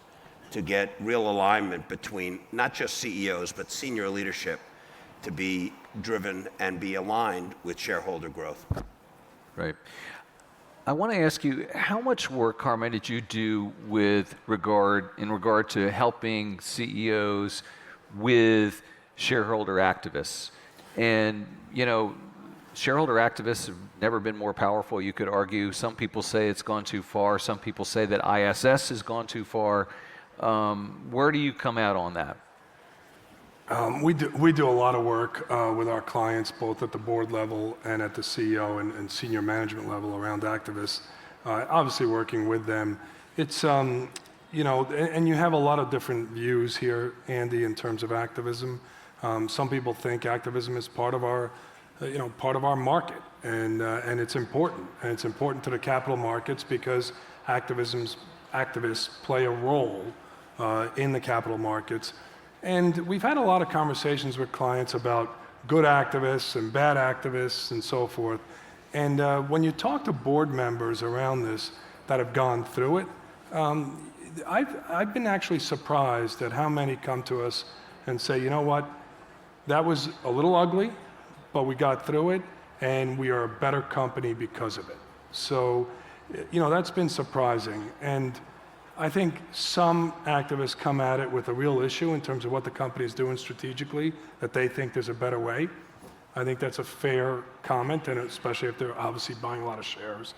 to get real alignment between not just CEOs, but senior leadership to be driven and be aligned with shareholder growth. Right. I want to ask you, how much work, Carmine, did you do in regard to helping CEOs with shareholder activists? And, shareholder activists have never been more powerful, you could argue. Some people say it's gone too far. Some people say that ISS has gone too far. Where do you come out on that? We do a lot of work with our clients, both at the board level and at the CEO and senior management level around activists. Obviously, working with them, it's and you have a lot of different views here, Andy, in terms of activism. Some people think activism is part of our market, and it's important, and it's important to the capital markets because activists play a role in the capital markets. And we've had a lot of conversations with clients about good activists and bad activists and so forth. And when you talk to board members around this that have gone through it, I've been actually surprised at how many come to us and say, you know what, that was a little ugly, but we got through it, and we are a better company because of it. So, that's been surprising. And I think some activists come at it with a real issue in terms of what the company is doing strategically, that they think there's a better way. I think that's a fair comment, and especially if they're obviously buying a lot of shares.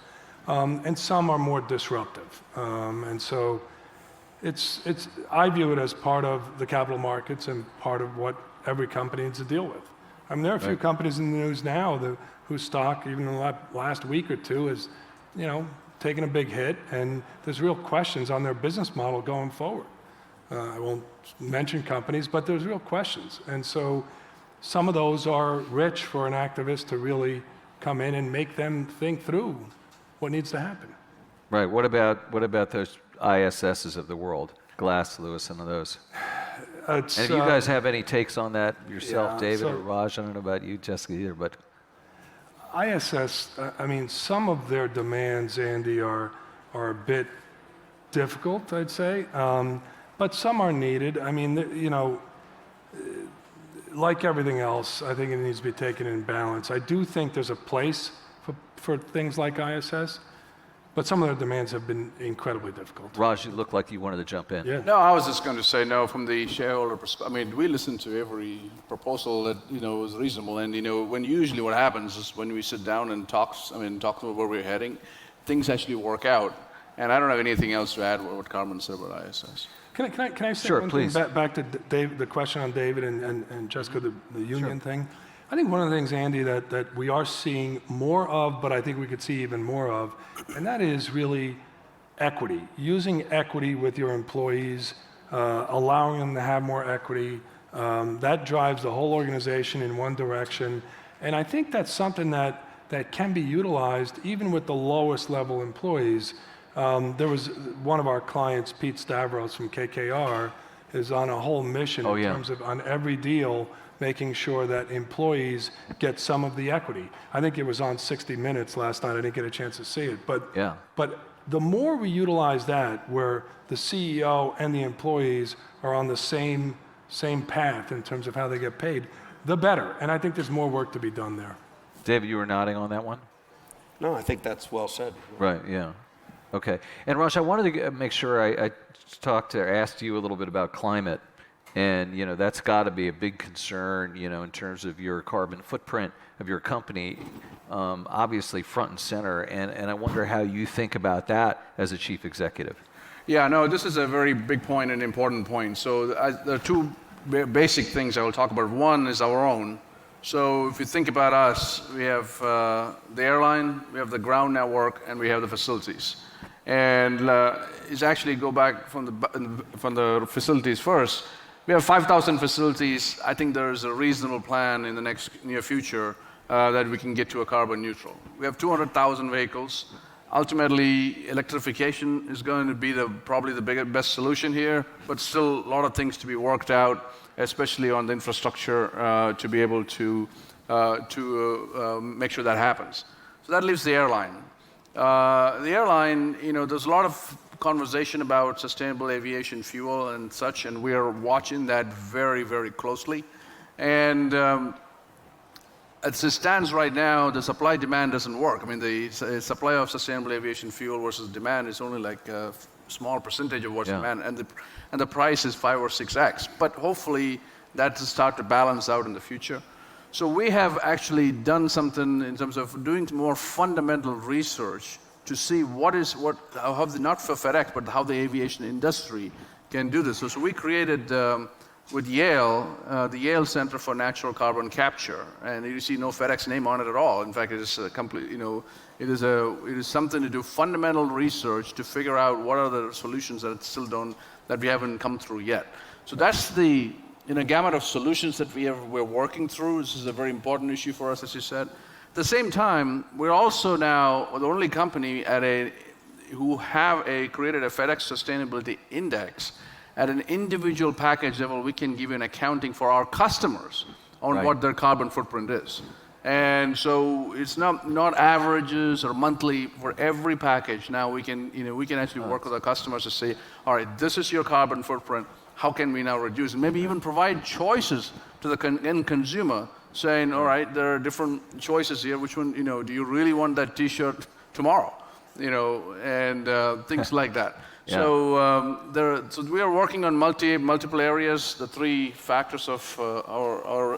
And some are more disruptive. And so I view it as part of the capital markets and part of what every company needs to deal with. I mean, there are a few companies in the news now whose stock, even in the last week or two, is, taking a big hit, and there's real questions on their business model going forward. I won't mention companies, but there's real questions. And so some of those are rich for an activist to really come in and make them think through what needs to happen. Right. What about those ISSs of the world, Glass, Lewis, and those? And if you guys have any takes on that yourself, David or Raj, I don't know about you, Jessica, either, but ISS, some of their demands, Andy, are a bit difficult, I'd say, but some are needed. Like everything else, I think it needs to be taken in balance. I do think there's a place for things like ISS, but some of their demands have been incredibly difficult. Raj, you look like you wanted to jump in. Yeah. No, I was just going to say, no, from the shareholder perspective, we listen to every proposal that, is reasonable. And, when usually what happens is when we sit down and talk about where we're heading, things actually work out. And I don't have anything else to add what Carmine said about ISS. Can I say Sure, one please. thing back to Dave, the question on David and Jessica, the union thing? I think one of the things, Andy, that we are seeing more of, but I think we could see even more of, and that is really equity. Using equity with your employees, allowing them to have more equity, that drives the whole organization in one direction. And I think that's something that can be utilized even with the lowest level employees. There was one of our clients, Pete Stavros from KKR, is on a whole mission in terms of on every deal, making sure that employees get some of the equity. I think it was on 60 Minutes last night. I didn't get a chance to see it. But the more we utilize that, where the CEO and the employees are on the same path in terms of how they get paid, the better. And I think there's more work to be done there. David, you were nodding on that one? No, I think that's well said. Right, yeah. Okay. And Raj, I wanted to make sure I asked you a little bit about climate. And, that's got to be a big concern, in terms of your carbon footprint of your company, obviously front and center. And I wonder how you think about that as a chief executive. Yeah, no, this is a very big point and important point. So there are two basic things I will talk about. One is our own. So if you think about us, we have the airline, we have the ground network, and we have the facilities. And it's actually go back from the facilities first. We have 5,000 facilities. I think there's a reasonable plan in the near future that we can get to a carbon neutral. We have 200,000 vehicles. Ultimately, electrification is going to be probably the best solution here, but still a lot of things to be worked out, especially on the infrastructure to be able to make sure that happens. So that leaves the airline. The airline, there's a lot of conversation about sustainable aviation fuel and such, and we are watching that very, very closely. And as it stands right now, the supply-demand doesn't work. The supply of sustainable aviation fuel versus demand is only like a small percentage of what's demand, and the price is 5 or 6x. But hopefully that will start to balance out in the future. So we have actually done something in terms of doing more fundamental research to see how not for FedEx, but how the aviation industry can do this. So we created with Yale, the Yale Center for Natural Carbon Capture, and you see no FedEx name on it at all. In fact, it is a complete, it is something to do fundamental research to figure out what are the solutions that we haven't come through yet. So that's the gamut of solutions that we're working through. This is a very important issue for us, as you said. At the same time, we're also now the only company who have created a FedEx Sustainability Index. At an individual package level, we can give you an accounting for our customers on what their carbon footprint is. And so it's not averages or monthly for every package. Now we can actually work with our customers to say, all right, this is your carbon footprint. How can we now reduce it? Maybe even provide choices to the end consumer, saying, all right, there are different choices here. Which one, do you really want that T-shirt tomorrow? And things like that. Yeah. So we are working on multiple areas, the three factors of our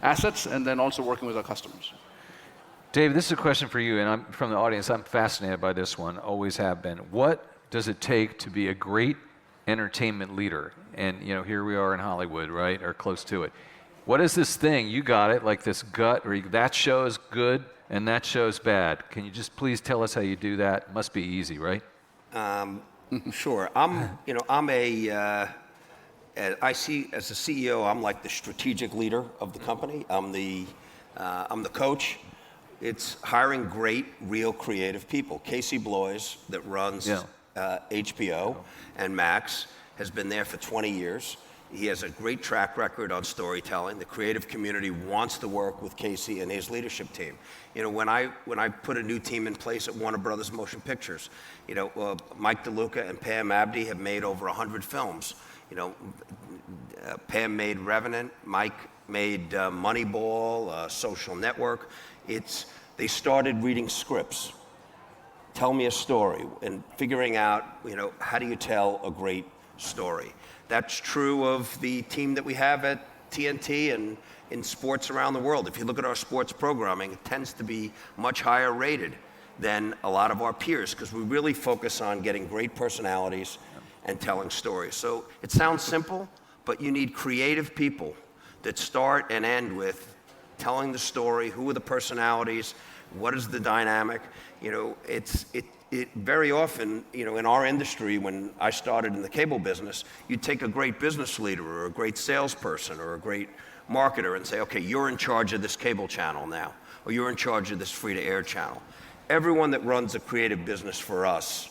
assets, and then also working with our customers. Dave, this is a question for you, and I'm from the audience. I'm fascinated by this one, always have been. What does it take to be a great entertainment leader? And here we are in Hollywood, right, or close to it. What is this thing? You got it, like this gut, or that show is good and that show's bad. Can you just please tell us how you do that? Must be easy, right? Sure. I see as a CEO, I'm like the strategic leader of the company. I'm the coach. It's hiring great, real creative people. Casey Bloys, that runs HBO and Max, has been there for 20 years. He has a great track record on storytelling. The creative community wants to work with Casey and his leadership team. When I put a new team in place at Warner Brothers Motion Pictures, Mike DeLuca and Pam Abdi have made over 100 films. Pam made Revenant, Mike made Moneyball, Social Network. They started reading scripts. Tell me a story, and figuring out, how do you tell a great story? That's true of the team that we have at TNT and in sports around the world. If you look at our sports programming, it tends to be much higher rated than a lot of our peers because we really focus on getting great personalities and telling stories. So it sounds simple, but you need creative people that start and end with telling the story, who are the personalities, what is the dynamic. It very often, in our industry, when I started in the cable business, you'd take a great business leader or a great salesperson or a great marketer and say, okay, you're in charge of this cable channel now, or you're in charge of this free-to-air channel. Everyone that runs a creative business for us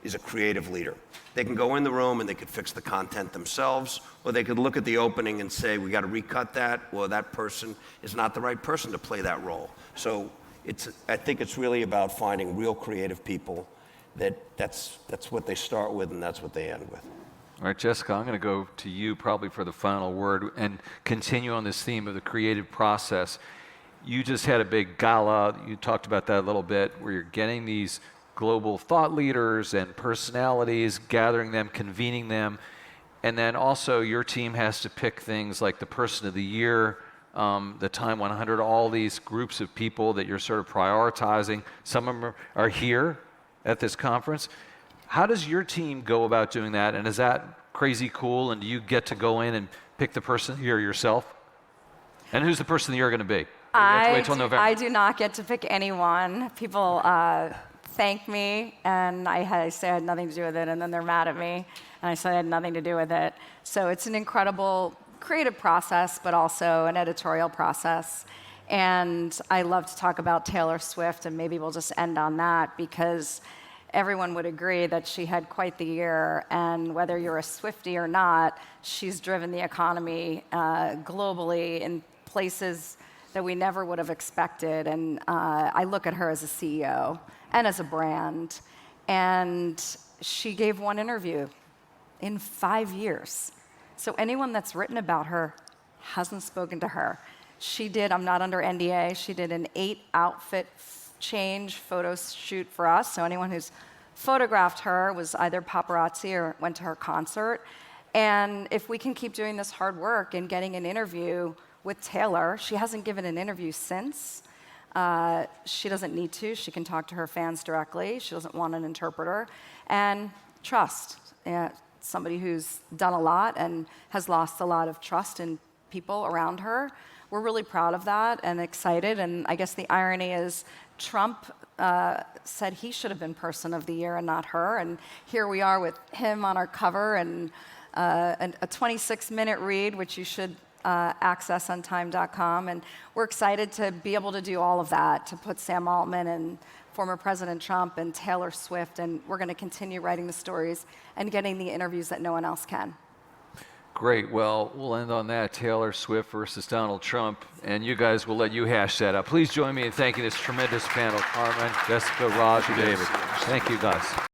is a creative leader. They can go in the room and they could fix the content themselves, or they could look at the opening and say, we got to recut that, or that person is not the right person to play that role. So I think it's really about finding real creative people that's what they start with and that's what they end with. All right, Jessica, I'm going to go to you probably for the final word and continue on this theme of the creative process. You just had a big gala. You talked about that a little bit, where you're getting these global thought leaders and personalities, gathering them, convening them, and then also your team has to pick things like the Person of the Year, the Time 100, all these groups of people that you're sort of prioritizing. Some of them are here at this conference. How does your team go about doing that? And is that crazy cool? And do you get to go in and pick the Person of the Year yourself? And who's the Person of the Year going to be? I do not get to pick anyone. People thank me, and I say I had nothing to do with it, and then they're mad at me, and I say I had nothing to do with it. So it's an incredible creative process, but also an editorial process. And I love to talk about Taylor Swift, and maybe we'll just end on that, because everyone would agree that she had quite the year, and whether you're a Swiftie or not, she's driven the economy globally in places that we never would have expected. And I look at her as a CEO and as a brand. And she gave one interview in 5 years. So anyone that's written about her hasn't spoken to her. She did, I'm not under NDA, she did an 8-outfit change photo shoot for us. So anyone who's photographed her was either paparazzi or went to her concert. And if we can keep doing this hard work and getting an interview with Taylor, she hasn't given an interview since. She doesn't need to. She can talk to her fans directly. She doesn't want an interpreter. And trust. somebody who's done a lot and has lost a lot of trust in people around her. We're really proud of that and excited. And I guess the irony is Trump said he should have been Person of the Year and not her. And here we are with him on our cover and a 26-minute read, which you should access on time.com. And we're excited to be able to do all of that, to put Sam Altman and former President Trump and Taylor Swift, and we're going to continue writing the stories and getting the interviews that no one else can. Great. Well, we'll end on that. Taylor Swift versus Donald Trump, and you guys will let you hash that up. Please join me in thanking this tremendous panel, Carmine, Jessica, Raj, and David. Thank you, guys.